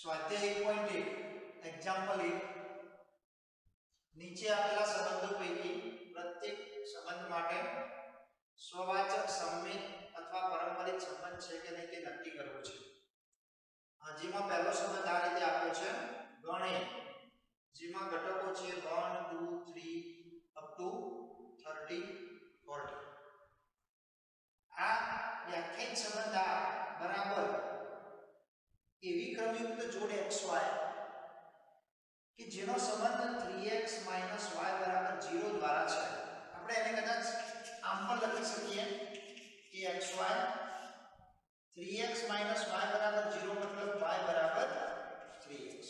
સ્વાધ્યાય 1.1 એક્ઝામ્પલ 1 નીચે આપેલા સંબંધો પૈકી પ્રત્યેક સંબંધ માટે સ્વવાચક સંમિત અથવા પારંપરિક સંબંધ છે કે નહીં તે નક્કી કરવું છે. જેમાં પહેલો સંબંધ આ રીતે આપ્યો છે ગણે, જેમાં ઘટકો છે 1 2 3 અપ ટુ 30 40. આ વ્યાખ્યાયિત સંબંધ આ બરાબર એવી ક્રમયુક્ત જોડ xy કે જેનો સંબંધ 3x - y બરાબર 0 દ્વારા છે. આપણે એને કદાચ આમ પણ લખી શકીએ કે xy 3x - y બરાબર 0 મતલબ y બરાબર 3x.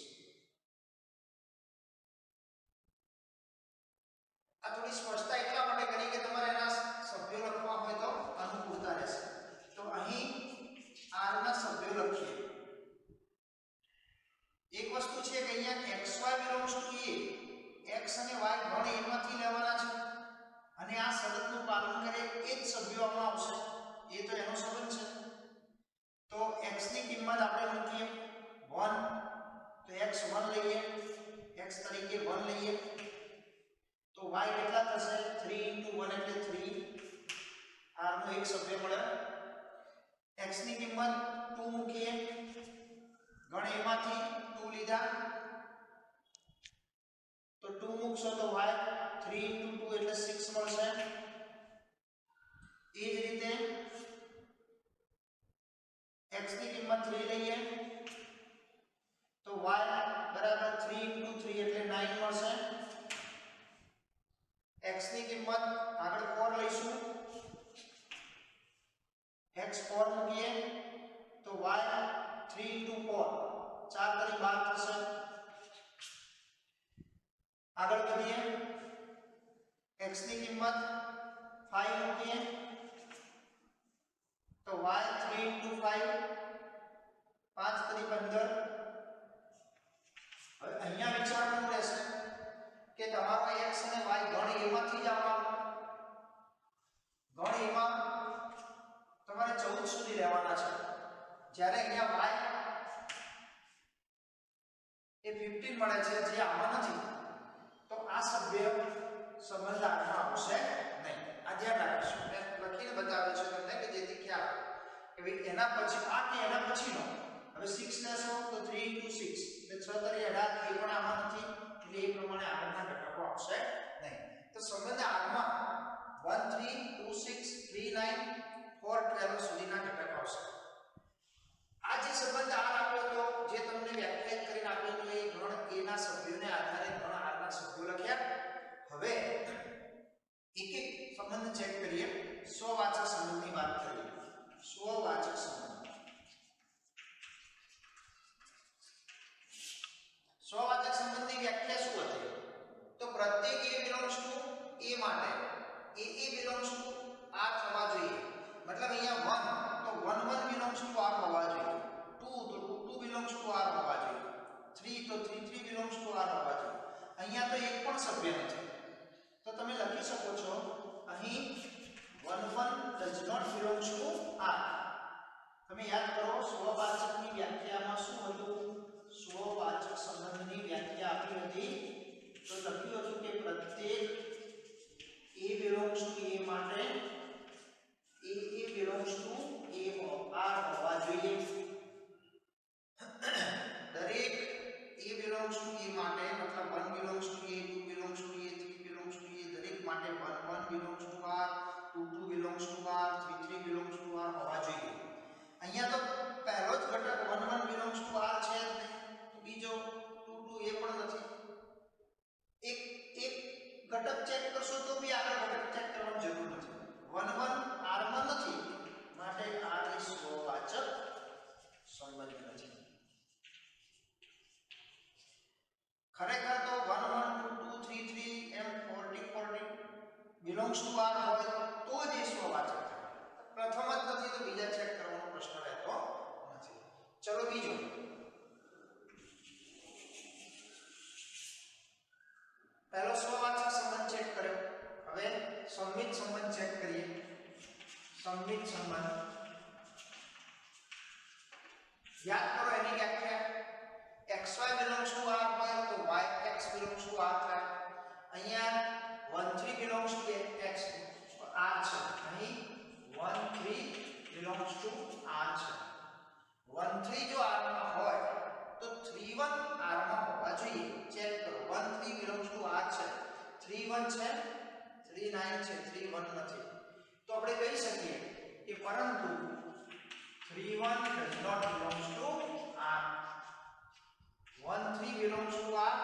આ થોડી સ્પષ્ટતા એટલા માટે કરી કે તમારે એના સભ્યો લખવા હોય તો અનુકૂળતા રહેશે. તો અહીં r ના સભ્યો લખીએ. એક વસ્તુ છે કે અહીંયા xy belongs to a, x અને y ગણ a માંથી લેવાના છે અને આ શરતનું પાલન કરે એ જ સભ્યો આમાં આવશે. એ તો એનો સંબંધ છે. તો x ની કિંમત આપણે મૂકીએ 1, તો x 1 લઈએ, x તરીકે 1 લઈએ, તો y કેટલા થશે 3 * 1 એટલે 3, r નો એક સભ્ય મળે. x ની કિંમત 2 મૂકીએ, ગણ a માંથી 2 લીધા, તો 2 મૂકશો તો y 3 * 2 એટલે 6 મળશે. એ જ રીતે x ની કિંમત 3 લઈએ તો y બરાબર 3 * 3 એટલે 9 મળશે. x ની કિંમત આગળ 4 લઈશું, x 4 મૂકીએ તો y 3 * 4 4 તરી 12 થશે. આગળ વધીએ, x ની કિંમત 5 મૂકીએ તો y 3 * 5 5 તરી 15. હવે અહીંયા વિચારવાનું રહેશે કે તમારો x અને y ગણ a માંથી જ આવવાનો. ગણ a માં તમારે 14 સુધી લેવાના છે, જ્યારે અહીંયા y એ 15 મળે છે જે આમાં નથી. તો આ સભ્ય સંબંધ આમાં આવશે નહીં. આ ધ્યાન રાખીશું. મેં લખીને બતાવ્યું છે તમને કે જેથી ખ્યાલ કે ભાઈ એના પછી આ કે એના પછીનો. હવે 6 લેશો તો 3 * 6 એટલે 6 તરી 18 એ પણ આમાં નથી એટલે એ પ્રમાણે આગળના ઘટકો આવશે નહીં. તો સંબંધ આમાં 1 3 2 6 3 9 4 12 સુધીના ઘટકો આવશે. આ જે સંબંધ r આપ્યો તો જે તમને વ્યાખ્યાયિત કરીને આપ્યો તો એ ગણ a ના સભ્યોને આધારે ગણ r ના સભ્યો લખ્યા. હવે એક એક સંબંધ ચેક કરીએ. સ્વવાચક સંબંધની વાત કરીએ. સ્વવાચક સંબંધ. સ્વવાચક સંબંધની વ્યાખ્યા શું હતી? તો પ્રત્યેક a belongs to a માટે a belongs to r થવા જોઈએ. મતલબ અહીંયા 1 તો 1 1 belongs to r હોવા જોઈએ, 2 તો 2 2 belongs to r હોવા જોઈએ, 3 તો 3 3 belongs to r હોવા જોઈએ. અહીંયા તો એક પણ સભ્ય નથી. તો તમે લખી શકો છો અહીં 1 1 does not belongs to r. તમે યાદ કરો સ્વવાચકની વ્યાખ્યામાં શું હતું? સ્વવાચક સંબંધની વ્યાખ્યા આપી હતી તો લખ્યું હતું કે પ્રત્યેક a belongs to a માટે a belongs to a r હોવા જોઈએ. દરેક a belongs to a માટે મતલબ 1 belongs to a, 2 belongs to a, 3 belongs to a દરેક માટે 1 1 belongs to r, 2 2 belongs to r, 3 3 belongs to r હોવા જોઈએ. અહીંયા તો પહેલો જ ઘટક 1 1 belongs to r છે જ નહીં, તો બીજો 2 2 એ પણ નથી. એક ઘટક ચેક કરશો તો બી આગળ ઘટક ચેક કરવાની જરૂર નથી. 1 1 r માં નથી માટે r એ સ્વવાચક સંબંધ નથી. ખરેખર તો 1 1 2 2 3 3 એમ 40 40 belongs to r હોય તો જ એ સ્વવાચક થાય. પ્રથમ જ નથી તો બીજા ચેક કરવાનો પ્રશ્ન રહેતો નથી. ચલો બીજો. પહેલો સ્વવાચક સંબંધ ચેક કર્યો. હવે સંમિત સંબંધ ચેક કરીએ. સંમિત સંબંધ યાદ કરો એની વ્યાખ્યા belongs to R છે. 1 3 જો R માં હોય તો 3 1 R માં હોવા જોઈએ. ચેક કરો. 1 3 belongs to R છે. 3 1 છે, 3 9 છે, 3 1 નથી. તો આપણે કહી શકીએ કે પરંતુ 3 1 does not belongs to R. 1 3 belongs to R,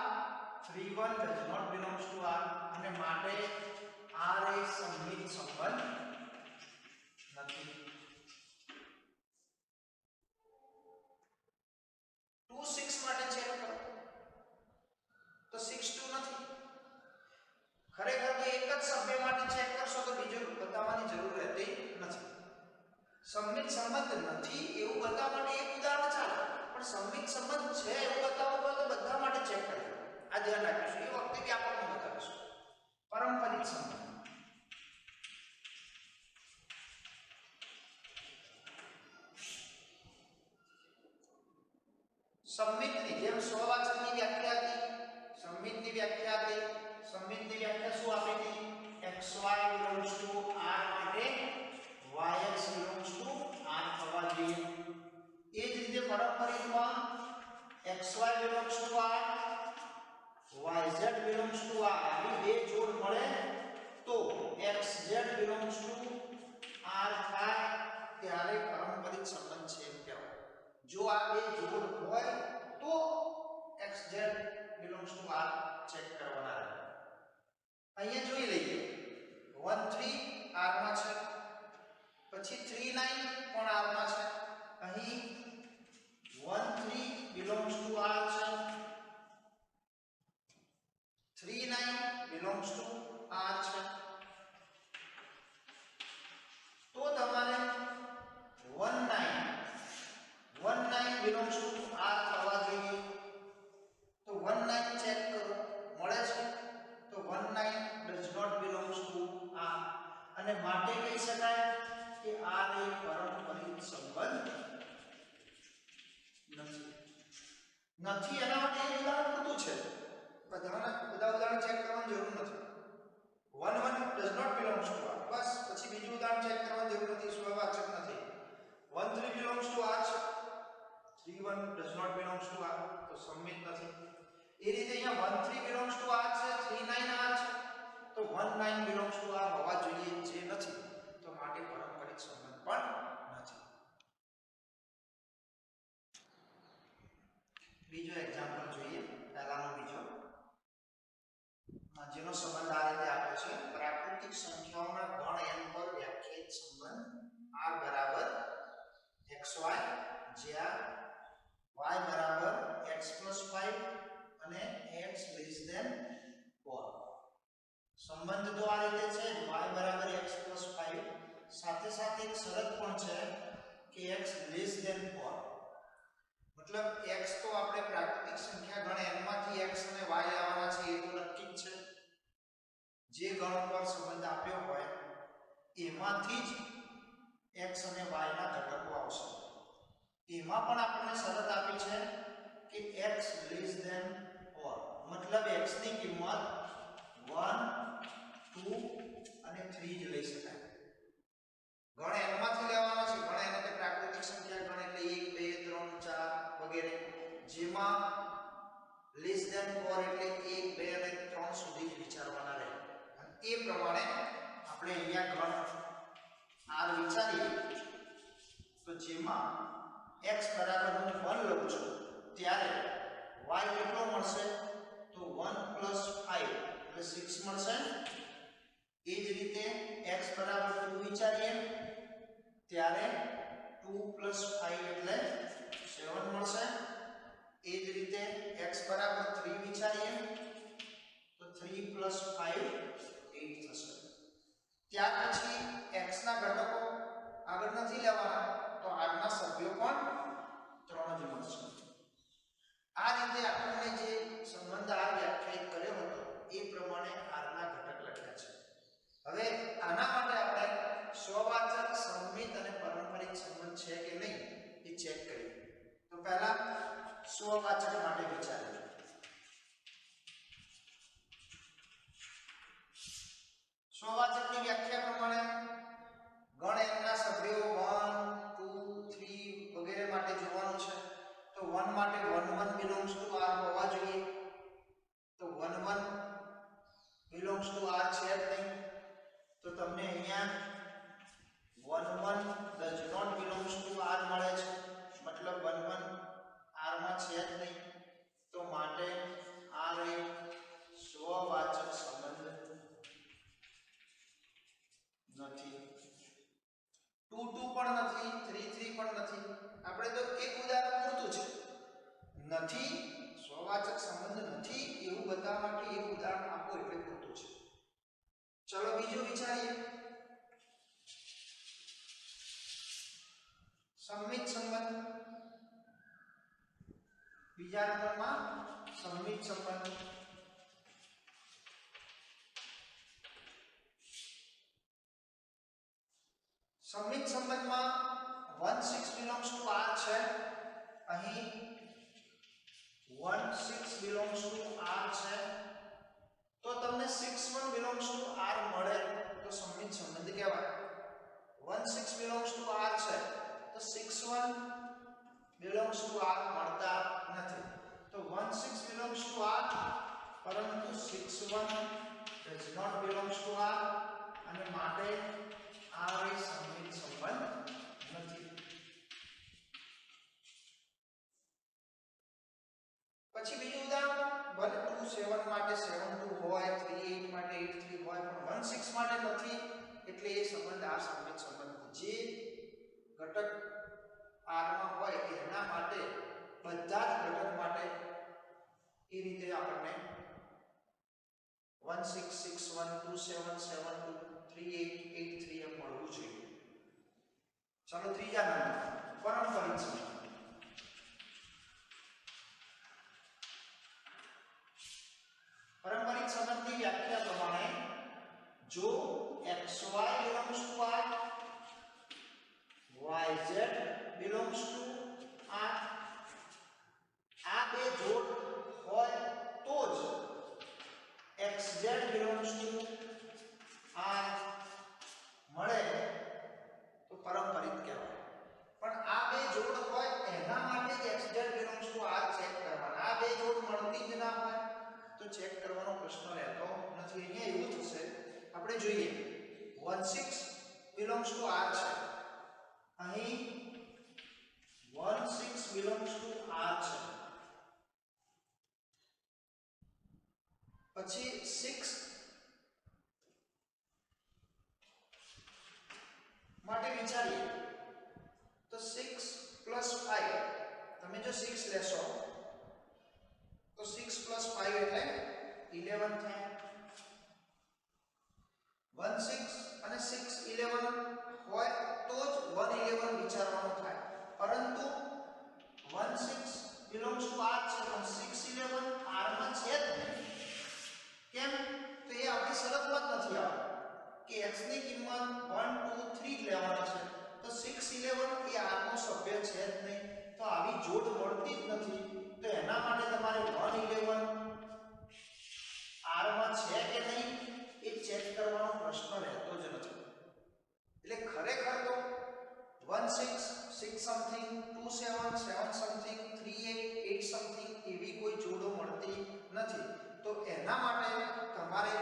3 1 does not belongs to R અને માટે R એ સમમિત સંબંધ નથી. 2 6 માટે ચેક કરો તો 6 2 નથી. ખરેખર તો એક જ સભ્ય માટે ચેક કરશો તો બીજું બતાવવાની જરૂર રહેતી નથી. સમમિત સંબંધ નથી એવું બતાવવા માટે એક ઉદાહરણ ચાલે, પણ સમમિત સંબંધ છે એવું બતાવવું હોય તો બધા માટે ચેક કરજો. આ ધ્યાન રાખીશું. એ વખતે વ્યાપકમાં બતાવીશું. પારંપરિક સંબંધ સંમિતની જેમ સ્વવાચકની વ્યાખ્યા હતી, સંમિતની વ્યાખ્યા હતી. સંમિતની વ્યાખ્યા શું આપી હતી? xy belongs to R માટે yx belongs to R થવા જોઈએ. એ જ રીતે પારંપરિકમાં xy belongs to R, yz belongs to R આવી બે જોડ મળે તો xz belongs to R થાય ત્યારે પારંપરિક સંબંધ છે એમ કહેવાય. જો આ બે જોડ હોય તો xz belongs to R check કરવાના રહે. અહીંયા જોઈ લઈએ 1 3 R માં છે, પછી 3 9 પણ R માં છે. અહીં 1 3 belongs to R છે, 3 9 belongs to R છે. તો તમારે 1 9 belongs to R થવા જોઈએ. તો 1 9 ચેક કરો મળે છે તો 1 9 does not belongs to R અને માટે કહી શકાય કે R એ પારંપરિક સંબંધ નથી. એના માટે એક ઉદાહરણ પૂરતું છે. બધા ઉદાહરણ ચેક કરવાની જરૂર નથી. 1 1 does not belongs to R બસ. પછી બીજું ઉદાહરણ ચેક કરવાની જરૂર નથી. સ્વવાચક નથી. 1 3 belongs to R છે, 3 1 does not belongs to R તો સંમિત નથી. એ રીતે અહીંયા 1 3 belongs to R છે, 3 9 R છે તો 1 9 belongs to R હોવા જોઈએ જે નથી તો માટે પારંપરિક સંબંધ પણ નથી. બીજો એક્ઝામ્પલ જોઈએ. પહેલાનો બીજો જેનો સંબંધ આ રીતે આપ્યો છે. પ્રાકૃતિક સંખ્યાઓના ગણ n પર વ્યાખ્યાયિત સંબંધ r બરાબર xy જ્યાં y બરાબર x + 5 અને x less than 4. સંબંધ તો આ રીતે છે y બરાબર x + 5 સાથે સાથે એક શરત પણ છે કે x less than 4. મતલબ x તો આપણે પ્રાકૃતિક સંખ્યા ગણ n માંથી x અને y લેવાના છે એ તો નક્કી જ છે. જે ગણ પર સંબંધ આપ્યો હોય એમાંથી જ x અને y ના ઘટકો આવશે. એમાં પણ આપણને શરત આપી છે કે x less than 4 મતલબ x ની કિંમત 1 2 અને 3 જ લઈ શકાય. ગણ n માંથી લેવાના છે. ગણ n એટલે પ્રાકૃતિક સંખ્યા ગણ એટલે 1 2 3 4 વગેરે, જેમાં less than 4 એટલે 1 2 અને 3 સુધી જ વિચારવાના રહે. અને એ પ્રમાણે આપણે અહીંયા ગણ r વિચારીએ તો જેમાં x બરાબર હું 1 લઉં છું ત્યારે y કેટલો મળશે તો 1 + 5 એટલે 6 મળશે. એ જ રીતે x બરાબર 2 વિચારીએ ત્યારે 2 + 5 એટલે 7 મળશે. એ જ રીતે x બરાબર 3 વિચારીએ તો 3 + 5 8 થશે. ત્યાર પછી x ના ઘટકો આગળ નથી લેવાના તો r ના સભ્યો પણ 3 જ મળશે. આ રીતે આપણને જે સંબંધ r વ્યાખ્યાયિત કર્યો હતો એ પ્રમાણે r ના ઘટક લખ્યા છે. હવે આના માટે આપણે સ્વવાચક, સંમિત અને પારંપરિક સંબંધ છે કે નહીં એ ચેક કરીએ. તો પહેલા સ્વવાચક માટે વિચારીએ. ચલો બીજું વિચારીએ. સમમિત સંબંધ. બીજા નંબરમાં સમમિત સંબંધ. સમમિત સંબંધમાં 1/6 belongs to R છે. અહીં 1/6 belongs to R છે. તો તમને 6/1 belongs to R મળે તો સમમિત સંબંધ કહેવાય. 1/6 belongs to R છે તો 6/1 belongs to R મળતા નથી. તો 1/6 belongs to R પરંતુ 6/1 does not belongs to R અને માટે R એ સમમિત સંબંધ નથી. પછી બીજું ઉદાહરણ, ભલે 2/7 માટે 7/2 હોય, 3/8 માટે 8/3 હોય, પણ 1/6 માટે નથી એટલે એ સંબંધ આ સમમિત સંબંધ. જે ઘટક R માં હોય એના માટે બધા જ ઘટક માટે એ રીતે આપણને 1/6 6/1 2/7 7/2 3/8 8/3 એમ મળવું જોઈએ. ચાલો ત્રીજા નંબર, પારંપરિક સંબંધ. પારંપરિક સંબંધની વ્યાખ્યા પ્રમાણે જો xy belongs to R, yz belongs to R, આ બે જોડ હોય તો જ xz belongs to R મળે તો પારંપરિક કહેવાય. પણ આ બે જોડ હોય એના માટે જ xz belongs to R check કરવાના. આ બે જોડ મળતી જ ના હોય તો ચેક કરવાનો પ્રશ્ન રહેતો નથી. અહીંયા એવું થશે, આપણે જોઈએ 1/6 belongs to R છે, અહીં 1/6 belongs to R છે, પછી 6 માટે વિચારીએ તો 6 + 5, તમે જો 6 લેશો તો 6 + 5 એટલે 11 થાય. 1/6 અને 6 11 હોય તો જ 1/11 વિચારવાનું થાય. પરંતુ 1/6 belongs to R છે પણ 6/11 R માં છે જ નહીં. કેમ? તો એ આપણી શરતમાં જ નથી આવતું કે x ની કિંમત 1 2 3 જ લેવાની છે. તો 6/11 એ R નો સભ્ય છે જ નહીં. તો આવી જોડ મળતી જ નથી. તો એના માટે તમારે 1/11 R માં છે કે નહીં એ ચેક કરવાનો પ્રશ્ન રહેતો જ નથી. એટલે ખરેખર તો 1/6 6 સમથિંગ 2/7 7 સમથિંગ 3/8 8 સમથિંગ એવી કોઈ જોડો મળતી નથી. તો એના માટે તમારે